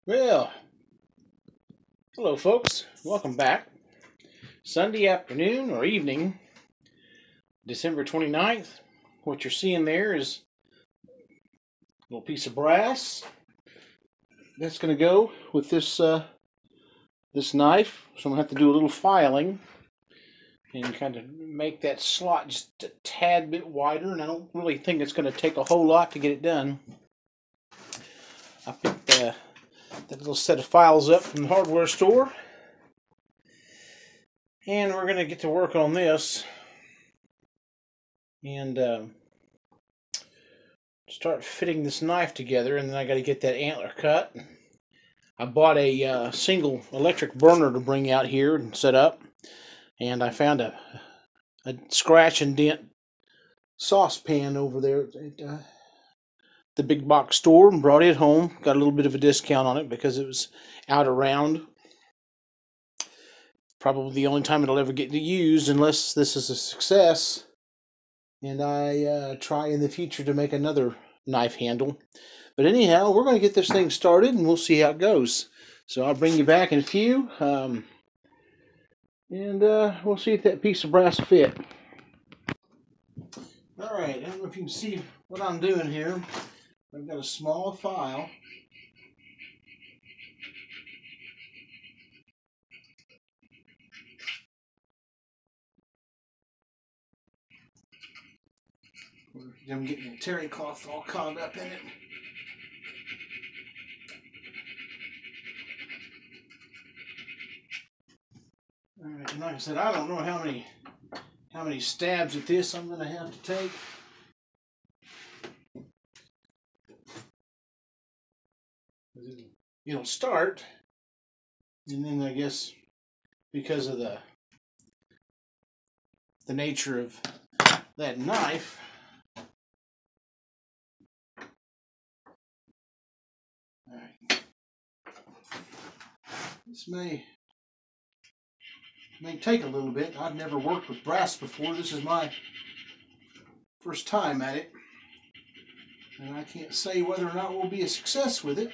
Well, hello folks. Welcome back. Sunday afternoon or evening, December 29th. What you're seeing there is a little piece of brass. That's going to go with this this knife. So I'm going to have to do a little filing and kind of make that slot just a tad bit wider. And I don't really think it's going to take a whole lot to get it done. I picked that little set of files up from the hardware store. And we're going to get to work on this and start fitting this knife together. And then I got to get that antler cut. I bought a single electric burner to bring out here and set up. And I found a scratch and dent saucepan over there at the big box store and brought it home. Got a little bit of a discount on it because it was out around. Probably the only time it'll ever get used unless this is a success. And I try in the future to make another knife handle. But anyhow, we're going to get this thing started and we'll see how it goes. So I'll bring you back in a few. And we'll see if that piece of brass will fit. Alright, I don't know if you can see what I'm doing here. I've got a small file. I'm getting the terry cloth all caught up in it. Alright, and like I said, I don't know how many stabs at this I'm going to have to take. It'll start, and then I guess because of the nature of that knife, alright, this may take a little bit. I've never worked with brass before. This is my first time at it, and I can't say whether or not we'll be a success with it.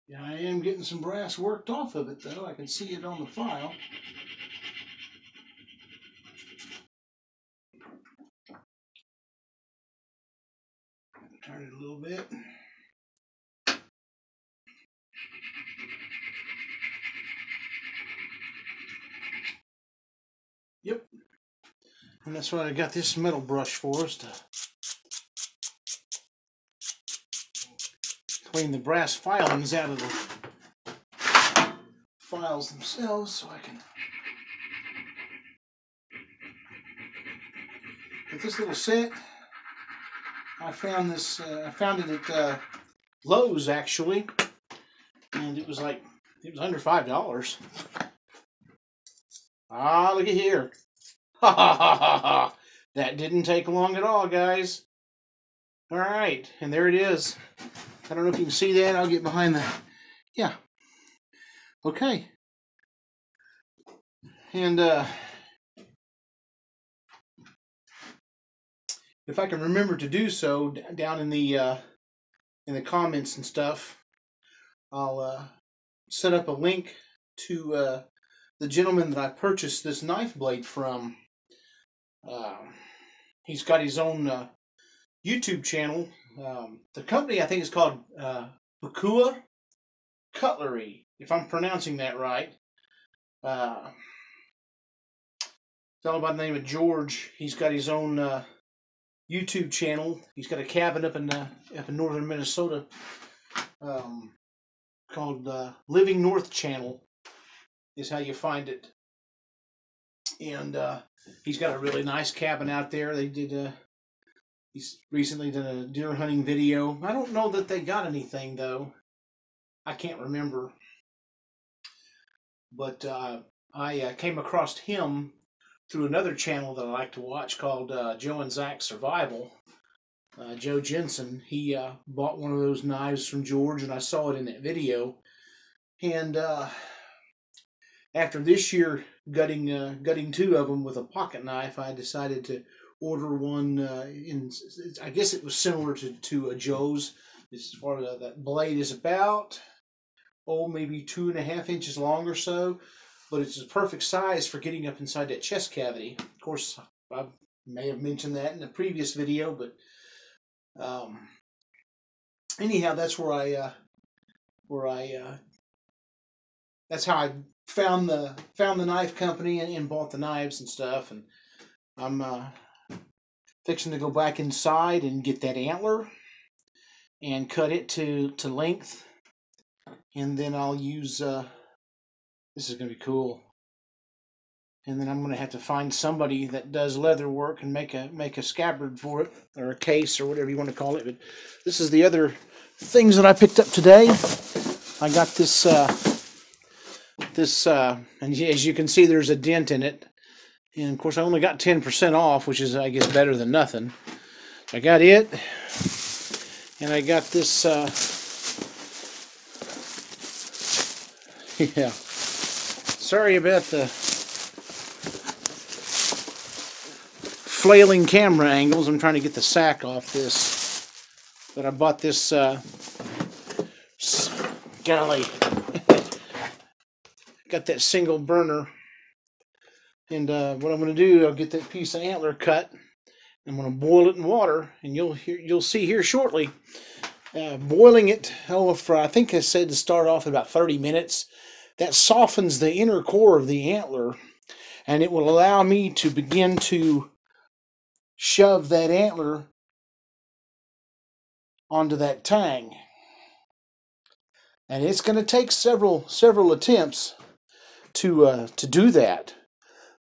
Yeah, I am getting some brass worked off of it, though. I can see it on the file. Turn it a little bit. Yep. And that's what I got this metal brush for, is to clean the brass filings out of the files themselves, so I can with this little set. I found this. I found it at Lowe's actually, and it was under $5. Ah, look at here! Ha ha ha ha ha! That didn't take long at all, guys. All right, and there it is. I don't know if you can see that. I'll get behind the. Yeah. Okay. And if I can remember to do so, down in the comments and stuff, I'll set up a link to the gentleman that I purchased this knife blade from. He's got his own YouTube channel. The company, I think, is called Bakua Cutlery, if I'm pronouncing that right. It's all by the name of George. He's got his own YouTube channel. He's got a cabin up in northern Minnesota called Living North Channel is how you find it. And he's got a really nice cabin out there. They did he's recently done a deer hunting video. I don't know that they got anything though. I can't remember. But I came across him through another channel that I like to watch called Joe and Zach Survival. Joe Jensen, he bought one of those knives from George, and I saw it in that video. And after this year gutting two of them with a pocket knife, I decided to order one. I guess it was similar to a Joe's. As far as that blade is about, maybe 2.5 inches long or so, but it's a perfect size for getting up inside that chest cavity. Of course, I may have mentioned that in a previous video, but anyhow, that's that's how I found the knife company and bought the knives and stuff. And I'm fixing to go back inside and get that antler and cut it to length, and then I'll use this is gonna be cool. And then I'm gonna have to find somebody that does leather work and make a scabbard for it, or a case, or whatever you want to call it. But this is the other things that I picked up today. I got this and as you can see, there's a dent in it, and of course I only got 10% off, which is, I guess, better than nothing. I got it, and I got this yeah, sorry about the flailing camera angles. I'm trying to get the sack off this, but I bought this golly, got that single burner, and what I'm going to do, I'll get that piece of antler cut. I'm going to boil it in water, and you'll see here shortly. Boiling it, I think I said to start off about 30 minutes. That softens the inner core of the antler, and it will allow me to begin to shove that antler onto that tang. And it's going to take several attempts to do that.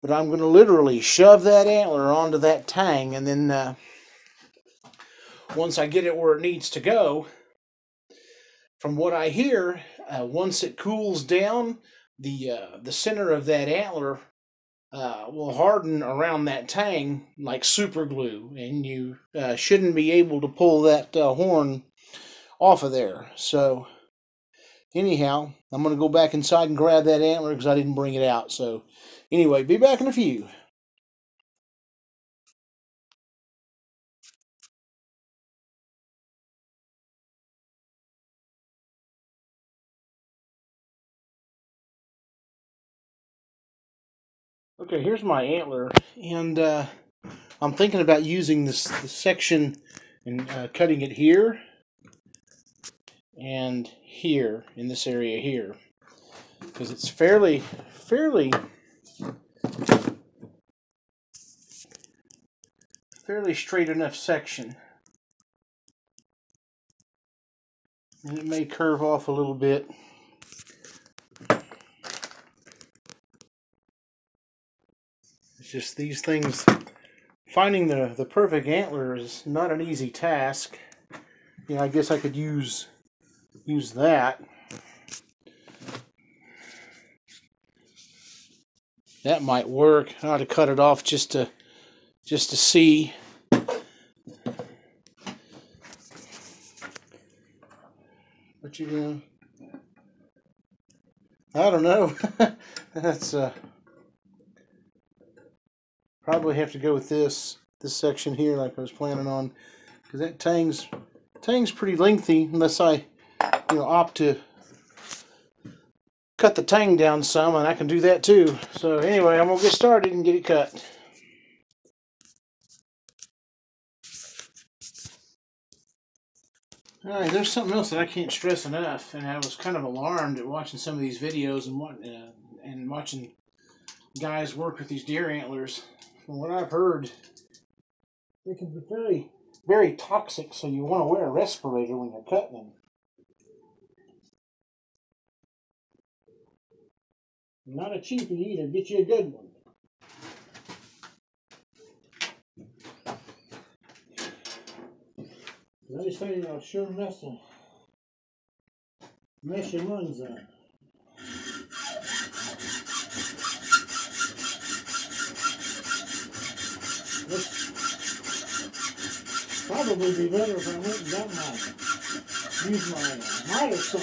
But I'm going to literally shove that antler onto that tang, and then once I get it where it needs to go, from what I hear, once it cools down, the center of that antler will harden around that tang like super glue, and you shouldn't be able to pull that horn off of there. So anyhow, I'm going to go back inside and grab that antler because I didn't bring it out. So anyway, be back in a few. Okay, here's my antler, and I'm thinking about using this section and cutting it here and here in this area here, because it's fairly straight enough section, and it may curve off a little bit. It's just these things, finding the perfect antler is not an easy task. Yeah, I guess I could use that. That might work. I ought to cut it off just to see. What you doing? I don't know. That's probably have to go with this section here, like I was planning on, because that tang's pretty lengthy, unless I opt to cut the tang down some, and I can do that too. So anyway, I'm gonna get started and get it cut. Alright, there's something else that I can't stress enough, and I was kind of alarmed at watching some of these videos and watching guys work with these deer antlers. From what I've heard, they can be very, very toxic, so you want to wear a respirator when you're cutting them. Not a cheapie either, get you a good one. I just think I'll sure mess your lungs up. Probably be better if I went and got use my miter saw.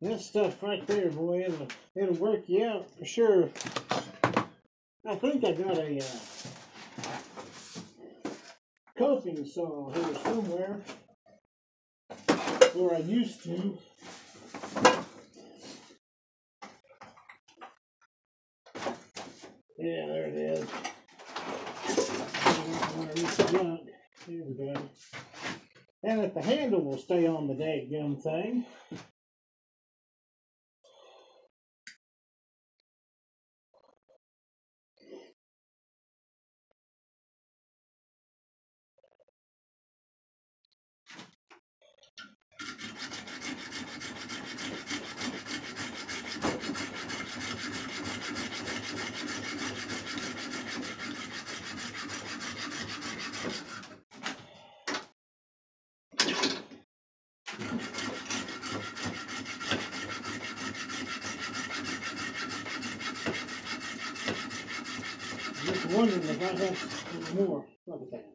That stuff right there, boy, it'll work you out for sure. I think I got a coping saw here somewhere where I used to. Yeah, there it is. Here we go. And if the handle will stay on the dadgum thing. Just wondering if I have any more. Look at that.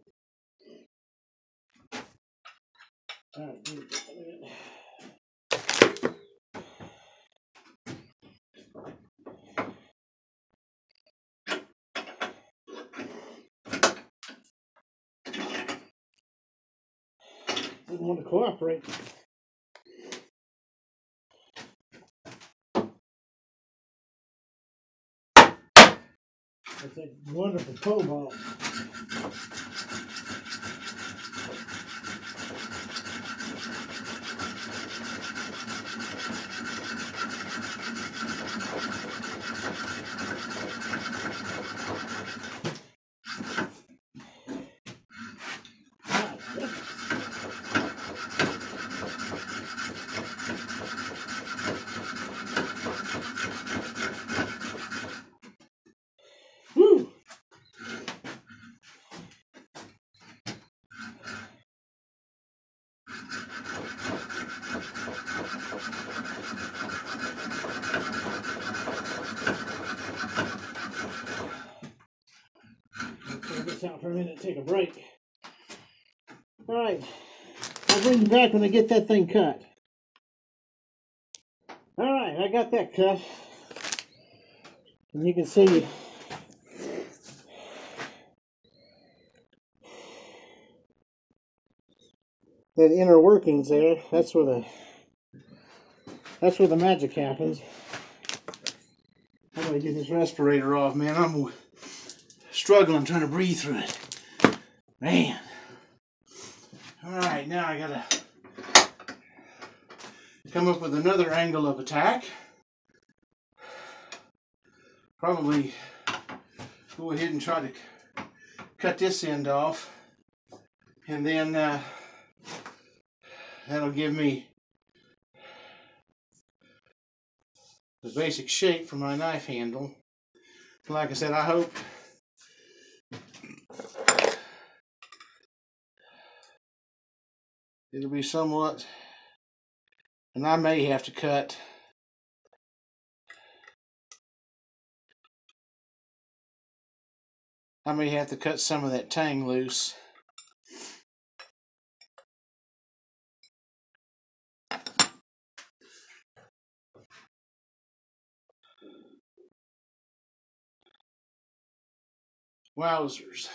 All right, give me just a minute. Didn't want to cooperate. That's a wonderful cobalt. Woo! Check this out for a minute, take a break. All right, I'll bring you back when I get that thing cut. All right, I got that cut. And you can see that inner workings there. That's where the magic happens. I'm gonna get this respirator off, man. I'm struggling trying to breathe through it. Man. Alright, now I gotta come up with another angle of attack. Probably go ahead and try to cut this end off. And then that'll give me the basic shape for my knife handle. Like I said, I hope it'll be somewhat, and I may have to cut some of that tang loose. Wowzers.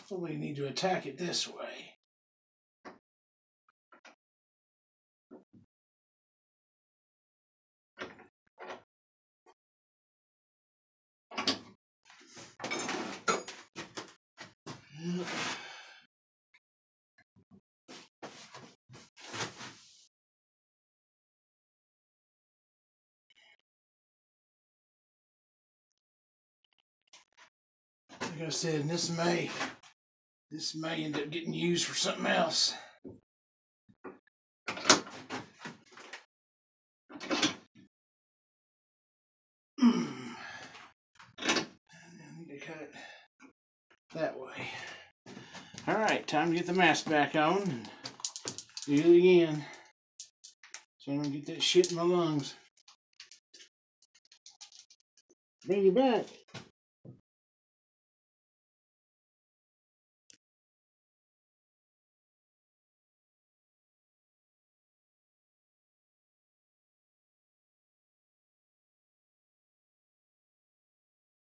So we need to attack it this way. Like I said, this may end up getting used for something else. that way. All right, time to get the mask back on and do it again. So I don't get that shit in my lungs. Bring you back.